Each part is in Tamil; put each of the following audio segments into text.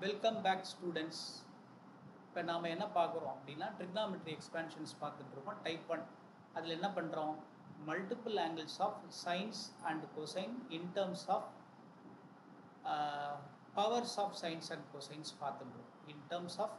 Welcome back students. இப்போ நாம் என்ன பார்க்குறோம் அப்படின்னா ட்ரிக்னாமெட்ரி எக்ஸ்பேன்ஷன்ஸ் பார்த்துட்ருக்கோம். டைப் 1 அதில் என்ன பண்ணுறோம், multiple angles of sines and cosine in terms of powers of sines and cosines பார்த்துட்ருக்கோம். In terms of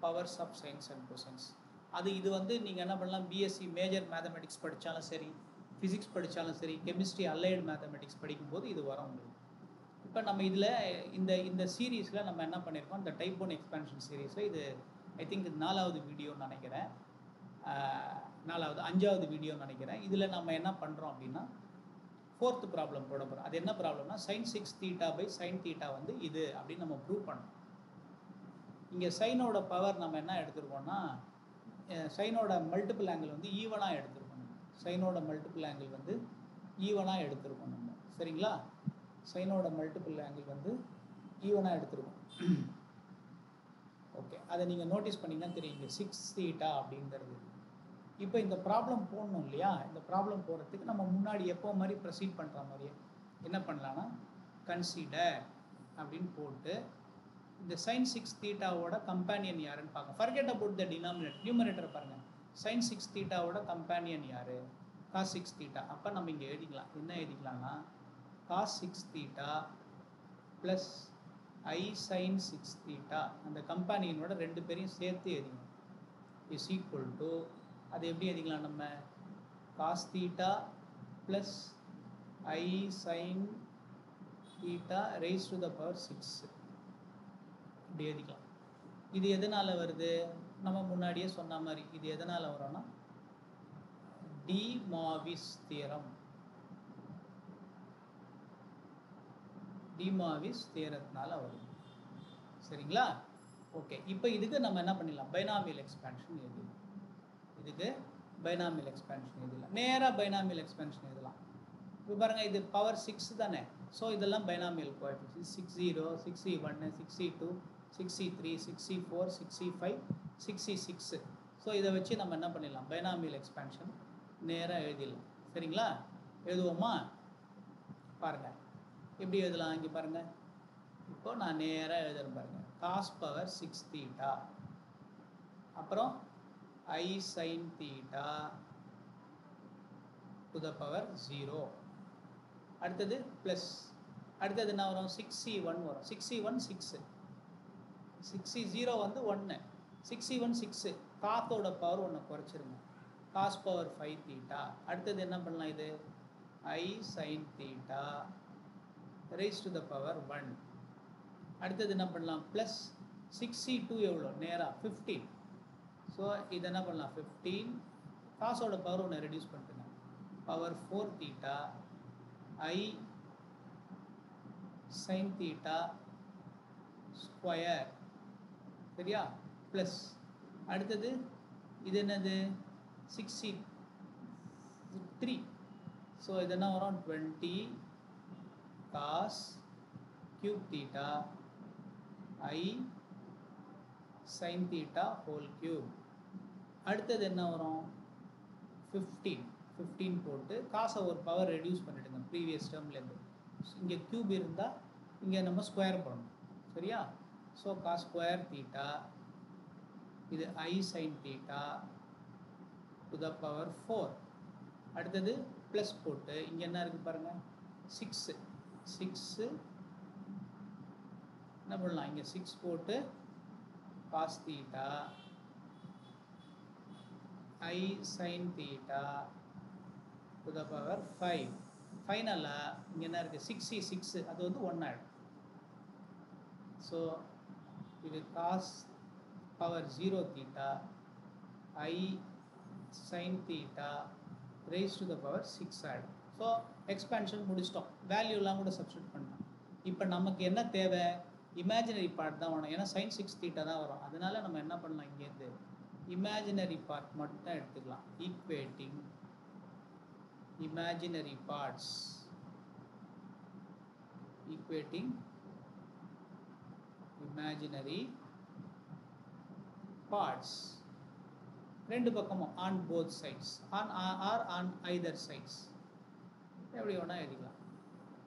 powers of sines and cosines இது வந்து நீங்கள் என்ன பண்ணலாம், பிஎஸ்சி மேஜர் மேத்தமெட்டிக்ஸ் படித்தாலும் சரி, ஃபிசிக்ஸ் படித்தாலும் சரி, கெமிஸ்ட்ரி அலைடு மேத்தமெட்டிக்ஸ் படிக்கும்போது இது வரும் உங்களுக்கு. இப்போ நம்ம இதில் இந்த சீரீஸில் நம்ம என்ன பண்ணியிருக்கோம், இந்த டைப் 1 எக்ஸ்பேன்ஷன் சீரீஸில் இது ஐ திங்க் 4வது வீடியோன்னு நினைக்கிறேன், 5வது வீடியோன்னு நினைக்கிறேன். இதில் நம்ம என்ன பண்ணுறோம் அப்படின்னா 4th ப்ராப்ளம் போட போகிறோம். அது என்ன ப்ராப்ளம்னா sin 6 θ sin θ வந்து இது அப்படின்னு நம்ம ப்ரூவ் பண்ணோம். இங்கே சைனோட பவர் நம்ம என்ன எடுத்துருக்கோம்னா, சைனோட மல்டிபிள் ஆங்கிள் வந்து ஈவனாக எடுத்துருக்கோம். சைனோட மல்டிபிள் ஆங்கிள் வந்து ஈவனாக எடுத்துருக்கோம் நம்ம, சரிங்களா? சைனோட மல்டிபிள் ஆங்கிள் வந்து ஈவனாக எடுத்துருக்கோம். ஓகே, அதை நீங்கள் நோட்டீஸ் பண்ணிங்கன்னா தெரியுங்க 6 θ அப்படிங்கிறது. இப்போ இந்த ப்ராப்ளம் போடணும் இல்லையா? இந்த ப்ராப்ளம் போடுறதுக்கு நம்ம முன்னாடி எப்போ மாதிரி ப்ரொசீட் பண்ணுற மாதிரியே என்ன பண்ணலான்னா, கன்சிடர் அப்படின்னு போட்டு இந்த sin 6 θவோட கம்பேனியன் யாருன்னு பார்க்க. ஃபர்கெட் அபவுட் த டினாமினேட்டர், நியூமரேட்டரை பாருங்கள். sin 6 θவோட கம்பேனியன் யார்? cos 6 θ. அப்போ நம்ம இங்கே எழுதிக்கலாம். என்ன எழுதிக்கலாம்னா, cos 6 θ ப்ளஸ் I sin 6 θ, அந்த கம்பேனியனோட ரெண்டு பேரையும் சேர்த்து எழுதிக்கணும், இஸ் ஈக்குவல் டு, அது எப்படி எழுதிக்கலாம் நம்ம, cos θ plus I sin θ raised to the power 6 இப்படி எழுதிக்கலாம். இது எதனால் வருது, நம்ம முன்னாடியே சொன்ன மாதிரி இது எதனால் வரும்னா டி மார்விஸ் தியரம், டிமார்விஸ் தியரத்தினால வரும், சரிங்களா? ஓகே, இப்போ இதுக்கு நம்ம என்ன பண்ணிடலாம், பைனாமியல் எக்ஸ்பேன்ஷன் எழுதலாம். இதுக்கு பைனாமியல் எக்ஸ்பேன்ஷன் எழுதலாம், நேராக பைனாமியல் எக்ஸ்பேன்ஷன் எழுதலாம். இப்போ பாருங்கள், இது பவர் 6 தானே, ஸோ இதெல்லாம் பைனாமியல் கோஎஃபிஷியன்ட் 60, 61, 62, 63, 64, 65, 66. ஸோ இதை வச்சு நம்ம என்ன பண்ணிடலாம், பைனாமியல் எக்ஸ்பேன்ஷன் நேராக எழுதிடலாம், சரிங்களா? எழுதுவோமா? பாருங்கள் எப்படி எழுதலாம், இங்கே பாருங்கள். இப்போ நான் நேராக எழுதுறேன் பாருங்கள். காஸ் பவர் 6 θ அப்புறம் I sin θ to the power 0, அடுத்தது ப்ளஸ், அடுத்தது என்ன வரும், 6C1 வரும். 6C1 6, 6C0 வந்து 1, 6C1 6, காத்தோட பவர் 1 குறைச்சிருங்க, காஸ் பவர் 5 θ. அடுத்தது என்ன பண்ணலாம், இது I sin θ raised to the power 1. அடுத்தது என்ன பண்ணலாம், ப்ளஸ் 6C2 எவ்வளோ, நேராக 15. ஸோ இது என்ன பண்ணலாம், 15, காசோட பவர் 1 ரெடியூஸ் பண்ணிட்டுங்க, பவர் 4 θ I sin θ ஸ்கொயர், சரியா? ப்ளஸ் அடுத்தது இது என்னது, 6C3, ஸோ இது என்ன வரும், 20 cos cube θ I sin θ whole cube. அடுத்தது என்ன வரும், 15 போட்டு காசை ஒரு பவர் ரெடியூஸ் பண்ணிவிடுங்க ப்ரீவியஸ் டேர்ம்லேருந்து. இங்கே க்யூப் இருந்தால் இங்கே நம்ம ஸ்கொயர் பண்ணணும், சரியா? ஸோ காஸ் ஸ்கொயர் θ, இது I sin θ to the power 4. அடுத்தது ப்ளஸ் போட்டு இங்கே என்ன இருக்குது பாருங்கள், 6 என்ன பண்ணலாம், இங்கே 6 போட்டு cos θ I sin θ to the power 5. ஃபைனலாக இங்கே என்ன இருக்குது, 6C6, அது வந்து 1 ஆகிடும். ஸோ இது cos power 0 θ I sin θ raised to the power 6 ஆகிடும். ஸோ எக்ஸ்பேன்ஷன் முடிச்சிட்டோம், வேல்யூலாம் கூட சப்ஸ்டியூட் பண்ணலாம். இப்போ நமக்கு என்ன தேவை, இமேஜினரி பார்ட் தான் வேணும், ஏன்னா sin 6 θ தான் வரும். அதனால நம்ம என்ன பண்ணலாம், இங்கேருந்து இமேஜினரி பார்ட் மட்டும் எடுத்துக்கலாம். Equating imaginary parts, equating imaginary parts, ரெண்டு பக்கமும் on both sides, on either sides, எப்படி வேணால் எழுதிக்கலாம்.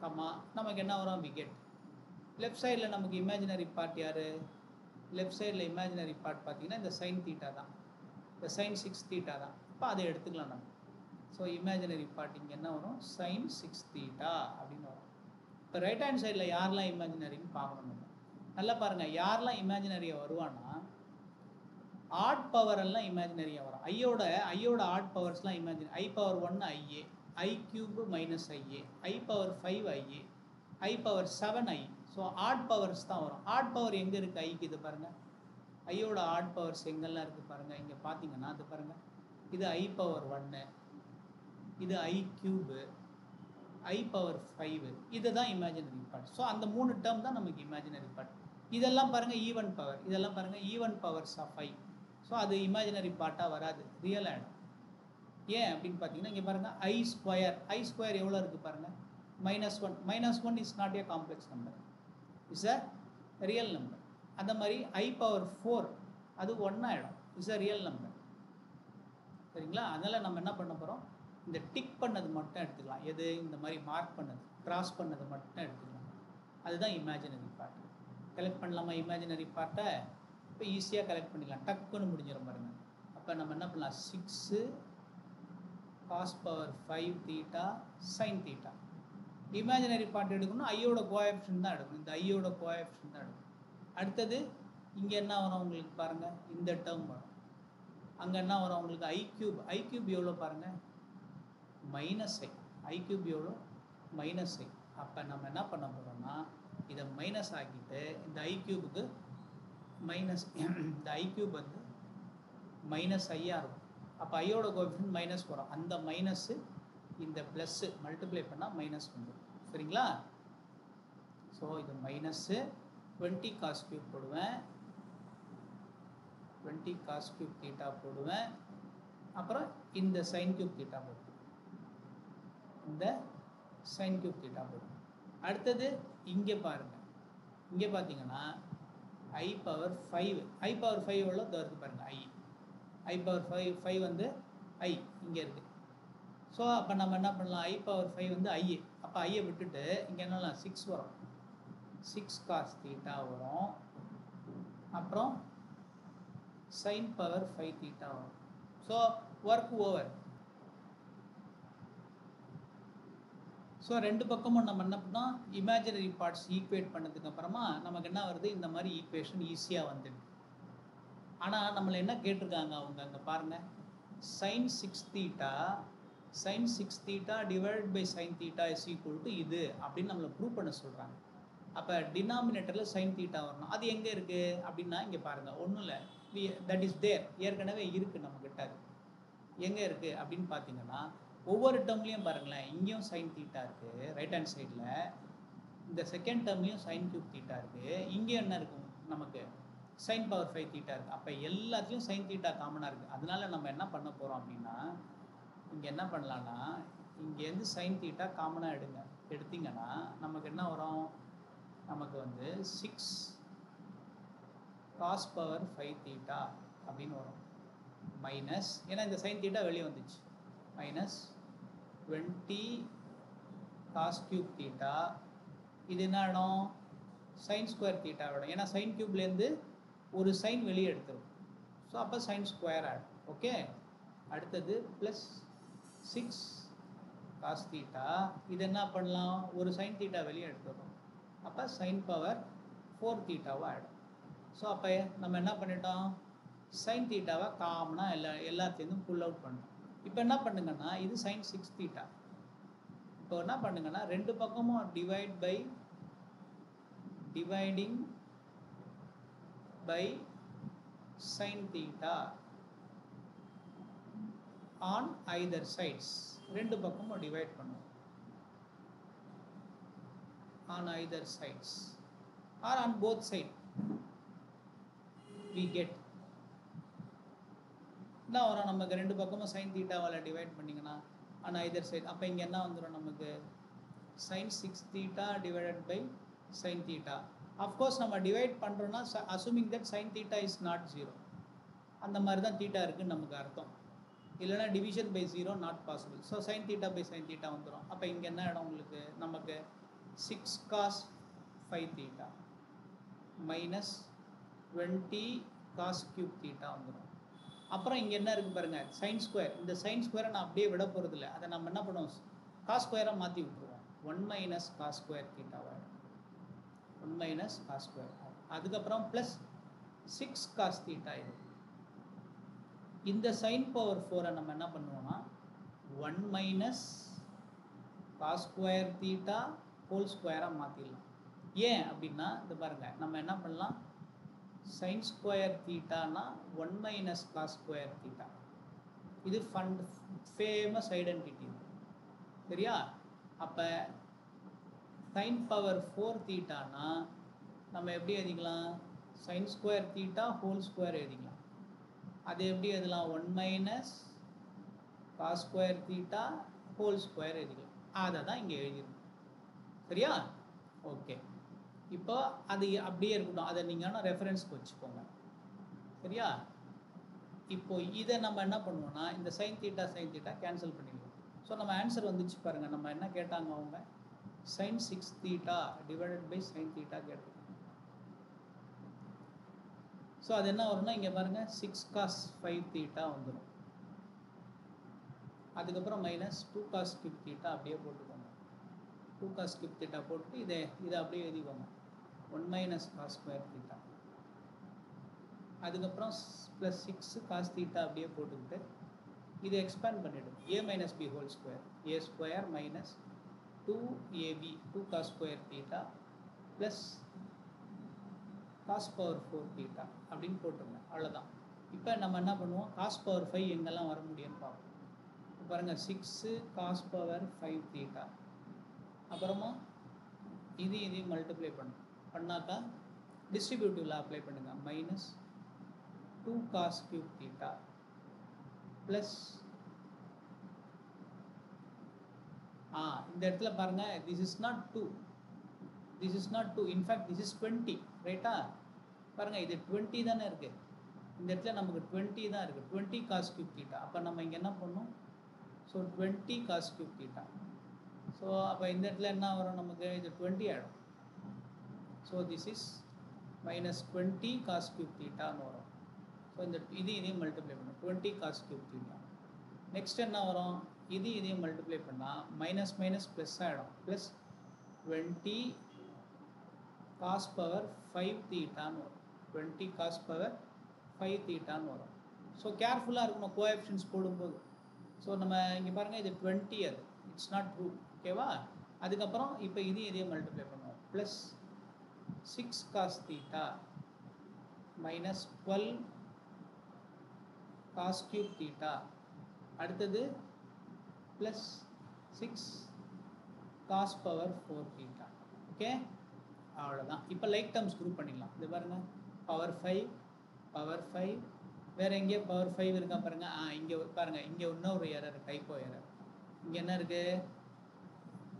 கம்மா நமக்கு என்ன வரும், விகெட் லெஃப்ட் சைடில் நமக்கு இமேஜினரி பார்ட் யார்? லெஃப்ட் சைடில் இமேஜினரி பார்ட் பார்த்தீங்கன்னா இந்த சைன் தீட்டா தான், இந்த சைன் 6 தீட்டா தான். இப்போ அதை எடுத்துக்கலாம் நம்ம. ஸோ இமேஜினரி பார்ட் இங்கே என்ன வரும்? சைன் 6 தீட்டா அப்படின்னு வரும். இப்போ ரைட் ஹேண்ட் சைடில் யாரெல்லாம் இமேஜினரின்னு பார்க்கணும் நம்ம. நல்லா பாருங்கள், யாரெல்லாம் இமேஜினரியாக வருவான்னா ஆட் பவர் எல்லாம் இமேஜினரியாக வரும். ஐயோட ஆட் பவர்ஸ்லாம் இமேஜினரி. ஐ பவர் 1 ஐஏ, ஐ கியூபு மைனஸ் ஐஏ, ஐ பவர் 5 ஐஏ, i power 7 i. So odd powers தான் வரும். ஆட் பவர் எங்கே இருக்குது? ஐக்கு இது பாருங்கள், ஐயோட ஆட் பவர்ஸ் எங்கெல்லாம் இருக்குது பாருங்கள். இங்கே பார்த்தீங்கன்னா அது பாருங்கள், இது ஐ பவர் 1, இது ஐ கியூபு, ஐ பவர் 5, இதுதான் இமேஜினரி பார்ட். ஸோ அந்த 3 டேர்ம் தான் நமக்கு இமேஜினரி பார்ட். இதெல்லாம் பாருங்கள் ஈவன் பவர், இதெல்லாம் பாருங்கள் even powers of i. So அது இமேஜினரி பார்ட்டாக வராது, ரியல் ஆகிடும். ஏன் அப்படின்னு பார்த்தீங்கன்னா இங்கே பாருங்கள் ஐ ஸ்கொயர், ஐ ஸ்கொயர் எவ்வளோ இருக்குது பாருங்கள், -1. -1 is not a complex number, is a real number. அந்த மாதிரி ஐ பவர் 4 அது 1 ஆகிடும், இஸ் அ ரியல் நம்பர். சரிங்களா? அதனால் நம்ம என்ன பண்ண போகிறோம், இந்த டிக் பண்ணது மட்டும் எடுத்துக்கலாம். எது? இந்த மாதிரி மார்க் பண்ணது, கிராஸ் பண்ணது மட்டும் எடுத்துக்கலாம். அதுதான் இமேஜினரி பார்ட். கலெக்ட் பண்ணலாமா இமேஜினரி பார்ட்டை? இப்போ ஈஸியாக கலெக்ட் பண்ணிக்கலாம், டக்குன்னு முடிஞ்சிடும் பாருங்க. அப்போ நம்ம என்ன பண்ணலாம், 6 cos power 5 theta sine theta. Imaginary part எடுக்கணும், ஐயோட கோஎஃபிஷியன்ட் தான் எடுக்கணும், இந்த ஐயோட கோஎஃபிஷியன்ட் தான் எடுக்கணும். அடுத்தது இங்கே என்ன வரும் உங்களுக்கு பாருங்கள், இந்த டேர்ம் வரும். அங்கே என்ன வரும் உங்களுக்கு, ஐ கியூப். ஐ கியூப் எவ்வளோ பாருங்கள், -i. ஐ கியூப் எவ்வளோ, -i. அப்போ நம்ம என்ன பண்ண போகிறோம்னா இதை மைனஸ் ஆக்கிட்டு இந்த ஐ கியூபுக்கு மைனஸ், இந்த ஐ கியூப் வந்து -i இருக்கும். அப்போ ஐயோட கோஎஃபிஷியன்ட் மைனஸ் வரும், அந்த மைனஸ்ஸு இந்த ப்ளஸ்ஸு மல்டிப்ளை பண்ணால் மைனஸ் வந்துடும். சரிங்களா? ஸோ இது மைனஸ்ஸு 20 காஸ் கியூப் போடுவேன், 20 காஸ் கியூப் தீட்டா போடுவேன், அப்புறம் இந்த சைன் கியூப் தீட்டா போடுவேன், இந்த சைன் கியூப் தீட்டா போடுவேன். அடுத்தது இங்கே பாருங்கள், இங்கே பார்த்தீங்கன்னா ஐ பவர் 5, ஐ பவர் 5 எவ்வளோ இருக்குது பாருங்கள், ஐ பவர் 5 வந்து ஐ இங்கே இருக்குது. ஸோ அப்போ நம்ம என்ன பண்ணலாம், ஐ பவர் 5 வந்து ஐஏ. அப்போ ஐயை விட்டுட்டு இங்கே என்னலாம் 6 வரும், 6 காஸ் தீட்டா வரும், அப்புறம் சைன் பவர் 5 தீட்டா வரும். So work over. ஸோ ரெண்டு பக்கமும் நம்ம என்ன பண்ணோம், இமேஜினரி பார்ட்ஸ் ஈக்குவேட் பண்ணதுக்கு அப்புறமா நமக்கு என்ன வருது, இந்த மாதிரி ஈக்குவேஷன் ஈஸியாக வந்துடுது. ஆனால் நம்மளை என்ன கேட்டிருக்காங்க அவங்க, அங்கே பாருங்கள், sine 6 theta divide by sine theta is equal to இது அப்படின்னு நம்மளை ப்ரூவ் பண்ண சொல்கிறாங்க. அப்போ டினாமினேட்டரில் சைன் தீட்டா வரணும். அது எங்கே இருக்குது அப்படின்னா இங்கே பாருங்கள், ஒன்றும் இல்லை, தட் இஸ் தேர், ஏற்கனவே இருக்குது நம்மக்கிட்ட. அது எங்கே இருக்குது அப்படின்னு பார்த்தீங்கன்னா ஒவ்வொரு டேர்ம்லேயும் பாருங்களேன், இங்கேயும் சைன் தீட்டா இருக்குது ரைட் ஹேண்ட் சைடில், இந்த செகண்ட் டேர்ம்லேயும் சைன் கியூப் தீட்டா இருக்குது, இங்கேயும் என்ன இருக்கும் நமக்கு, சைன் பவர் 5 தீட்டா இருக்குது. அப்போ எல்லாத்துலேயும் சைன் தீட்டா காமனாக இருக்குது. அதனால நம்ம என்ன பண்ண போகிறோம் அப்படின்னா, இங்கே என்ன பண்ணலான்னா இங்கேருந்து சைன் தீட்டா காமனாக எடுத்திங்கன்னா நமக்கு என்ன வரும், நமக்கு வந்து 6 காஸ் பவர் 5 தீட்டா அப்படின்னு வரும், மைனஸ், ஏன்னா இந்த சைன் தீட்டா வெளியே வந்துச்சு, மைனஸ் 20 காஸ் கியூப் தீட்டா. இது என்ன ஆகிடும், சைன் ஸ்கொயர் தீட்டா ஆகிடும், ஏன்னா சைன் கியூப்லேருந்து ஒரு சைன் வெளியே எடுத்துரும். ஸோ அப்போ சைன் ஸ்கொயர் ஆகிடும். ஓகே, அடுத்தது ப்ளஸ் 6 காஸ் தீட்டா. இது என்ன பண்ணலாம், ஒரு சைன் தீட்டா வெளியே எடுத்துடும், அப்போ சைன் பவர் 4 தீட்டாவாக ஆகிடும். ஸோ அப்போ நம்ம என்ன பண்ணிட்டோம், சைன் தீட்டாவை காமனாக எல்லாத்துலேருந்தும் புல் அவுட் பண்ணோம். இப்போ என்ன பண்ணுங்கன்னா இது சைன் 6 தீட்டா. இப்போ என்ன பண்ணுங்கன்னா ரெண்டு பக்கமும் dividing by sine theta on either sides, ரெண்டு பக்கமும் டிவைட் பண்ணுவோம் on either sides or on both side. we get என்ன வரும், நமக்கு ரெண்டு பக்கமும் சைன் தீட்டாவால் டிவைட் பண்ணிங்கன்னா ஆன் ஐதர் சைட். அப்போ இங்கே என்ன வந்துடும் நமக்கு, sine 6 theta divided by sine theta. Of course நம்ம டிவைட் பண்ணுறோன்னா assuming that sine theta is not 0, அந்த மாதிரி தான் தீட்டா இருக்குன்னு நமக்கு அர்த்தம். இல்லைனா division by 0 not possible. So sine theta by sine theta வந்துடும். அப்போ இங்கே என்ன இடம் உங்களுக்கு, நமக்கு 6 cos 5 theta minus 20 cos cube theta வந்துடும். அப்புறம் இங்கே என்ன இருக்குது பாருங்கள், சைன் ஸ்கொயர். இந்த சைன் ஸ்கொயரை நான் அப்படியே விட போகிறது இல்லை, அதை நம்ம என்ன பண்ணுவோம், காஸ் ஸ்கொயராக மாற்றி விட்டுருவோம். 1 மைனஸ் காஸ் ஸ்கொயர் தீட்டாவாக 1 மைனஸ் காஸ் ஸ்கொயர். அதுக்கப்புறம் ப்ளஸ் 6 காஸ் தீட்டா. இது இந்த சைன் பவர் 4 நம்ம என்ன பண்ணுவோம்னா 1 minus cos square theta whole ஸ்கொயராக மாற்றிடலாம். ஏன் அப்படின்னா இது பாருங்கள், நம்ம என்ன பண்ணலாம், சைன் ஸ்கொயர் தீட்டானா 1 மைனஸ் காஸ் ஸ்கொயர் தீட்டா. இது ஃபேமஸ் ஐடென்டிட்டி சரியா. அப்போ சைன் பவர் 4 தீட்டானா நம்ம எப்படி எழுதிக்கலாம், sine square theta whole square எழுதிக்கலாம். அது எப்படி எழுதலாம், 1 minus cos square theta whole square எழுதிக்கலாம். அதை தான் இங்கே எழுதிருக்கோம் சரியா. ஓகே, இப்போ அது அப்படியே இருக்கட்டும், அதை நீங்கள் ரெஃபரன்ஸ்க்கு வச்சுக்கோங்க சரியா. இப்போ இதை நம்ம என்ன பண்ணுவோம்னா இந்த சைன் தீட்டா கேன்சல் பண்ணிடுவோம். ஸோ நம்ம ஆன்சர் வந்துச்சு பாருங்கள். நம்ம என்ன கேட்டாங்க அவங்க, sin 6 theta divided by sin theta கேட்டிருக்காங்க. ஸோ அது என்ன வரும்னா இங்கே பாருங்கள் 6 cos 5 theta வந்துடும். அதுக்கப்புறம் மைனஸ் 2 cos cube theta அப்படியே போட்டுக்கோங்க. 2 cos cube theta போட்டு இதை அப்படியே எழுதிக்கோங்க 1 மைனஸ் காஸ் ஸ்கொயர் தீட்டா. அதுக்கப்புறம் ப்ளஸ் 6 காஸ் தீட்டா அப்படியே போட்டுக்கிட்டு இதை எக்ஸ்பேண்ட் பண்ணிவிடும். a minus b whole square, a square minus 2ab 2 cos square theta plus cos power 4 theta அப்படின்னு போட்டுருங்க. அவ்வளோதான். இப்போ நம்ம என்ன பண்ணுவோம், காஸ் பவர் 5 எங்கெல்லாம் வர முடியும்னு பார்ப்போம். இப்போ பாருங்கள் 6 காஸ் பவர் 5 தீட்டா, அப்புறமா இதையும் மல்டிப்ளை பண்ணாக்கா டிஸ்ட்ரிபியூட்டிவில் அப்ளை பண்ணுங்கள். Minus 2 cos cube theta plus இந்த இடத்துல பாருங்கள், this is not 2, in fact this is 20 ரைட்டா. பாருங்கள் இது 20 தானே இருக்குது, இந்த இடத்துல நமக்கு 20 தான் இருக்குது, 20 காஸ் கியூப் தீட்டா. அப்போ நம்ம இங்கே என்ன பண்ணணும், so 20 cos cube theta. So அப்போ இந்த இடத்துல என்ன வரும் நமக்கு, இது 20 ஆகிடும். So this is minus 20 cos cube தீட்டான்னு வரும். ஸோ இந்த இதையும் மல்டிப்ளை பண்ணும் 20 காஸ் கியூப் தீட்டா. நெக்ஸ்ட் என்ன வரும், இதையும் மல்டிப்ளை பண்ணால் மைனஸ் மைனஸ் ப்ளஸ் ஆகிடும். ப்ளஸ் 20 காஸ் பவர் 5 தீட்டான்னு வரும். 20 காஸ் பவர் 5 தீட்டான்னு வரும். ஸோ கேர்ஃபுல்லாக இருக்கணும் கோஎஃபிஷியன்ட்ஸ் போடும்போது. ஸோ நம்ம இங்கே பாருங்கள் இது 20, அது இட்ஸ் நாட் ட்ரூ ஓகேவா. அதுக்கப்புறம் இப்போ இதையும் மல்டிப்ளை பண்ணுவோம். Plus 6 cos theta minus 12 cos cube theta. அடுத்தது plus 6 cos power 4 theta. Okay, அவ்வளோதான். இப்போ லைக் டேர்ம்ஸ் குரூப் பண்ணிடலாம். இது பாருங்கள், பவர் 5 வேறு எங்கேயோ பவர் 5 இருக்கா பாருங்கள். இங்கே பாருங்கள், இங்கே இன்னொரு எரர், டைப்போ எரர். இங்கே என்ன இருக்குது,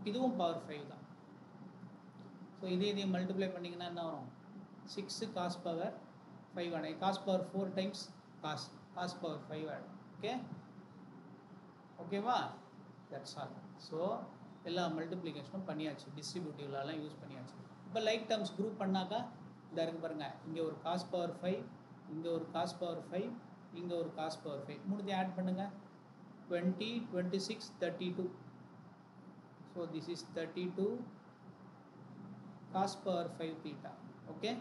இதுவும் பவர் 5 தான். ஸோ இதையும் மல்டிப்ளை பண்ணிங்கன்னா என்ன வரும், 6 காஸ் பவர் 5 ஆகிடும். Cos power 4 times cos power 5 ஆகிடும். ஓகேவா, தட்ஸ் ஆல். ஸோ எல்லா மல்டிப்ளிகேஷனும் பண்ணியாச்சு, டிஸ்ட்ரிபியூட்டிவ்லாம் யூஸ் பண்ணியாச்சு. இப்போ லைக் டேர்ம்ஸ் குரூப் பண்ணாக்கா இந்த இருக்குது பாருங்கள், இங்கே ஒரு காஸ் பவர் 5, இங்கே ஒரு காஸ் பவர் 5, இங்கே ஒரு காஸ் பவர் 5, மூணுத்தையும் ஆட் பண்ணுங்கள். 20, 26, 32. So this is 32 cos power 5 theta. Okay,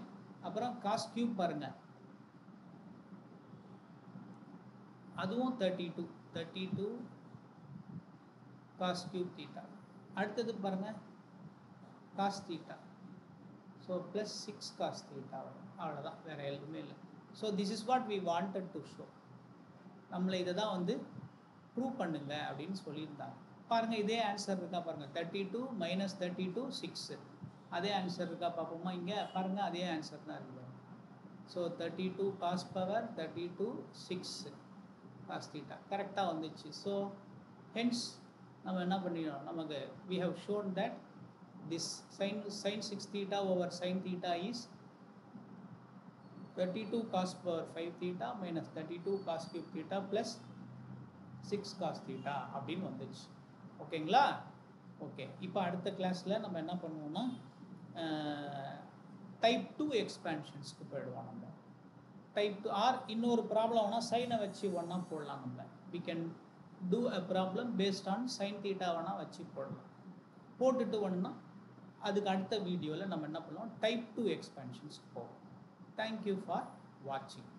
அப்புறம் காஸ் கியூப் பாருங்கள், அதுவும் 32 காஸ் கியூப் தீட்டா. அடுத்தது பாருங்கள் cos theta. So plus 6 cos theta வரும். அவ்வளோதான், வேறு எதுவுமே இல்லை. So this is what we wanted to show. நம்மளை இதை தான் வந்து ப்ரூவ் பண்ணுங்க அப்படின்னு சொல்லியிருந்தாங்க. பாருங்கள் இதே ஆன்சர் இருக்கா பாருங்கள், 32 மைனஸ் 32 6. அதே ஆன்சர் இருக்கா பார்ப்போமா, இங்கே பாருங்கள் அதே ஆன்சர் தான் இருக்குது. So 32 cos power 32 6 cos theta கரெக்டாக வந்துச்சு. ஸோ ஹென்ஸ் நம்ம என்ன பண்ணிடணும், நமக்கு we have shown that this sin 6 theta over sin theta is 32 cos power 5 theta minus 32 cos cube theta plus 6 cos theta அப்படின்னு வந்துச்சு. ஓகேங்களா. ஓகே, இப்போ அடுத்த கிளாஸில் நம்ம என்ன பண்ணுவோம்னா டைப் 2 எக்ஸ்பேன்ஷன்ஸ்க்கு போயிடுவோம் நம்ம. டைப் 2 ஆர் இன்னொரு ப்ராப்ளம்னா சைனை வச்சு ஒன்றா போடலாம் நம்ம. We can do a problem based on sine theta வேணால் வச்சு போடலாம். போட்டுட்டு ஒன்றா அதுக்கு அடுத்த வீடியோவில் நம்ம என்ன பண்ணுவோம், டைப் 2 எக்ஸ்பேன்ஷன்ஸ்க்கு போவோம். தேங்க்யூ ஃபார் வாட்சிங்.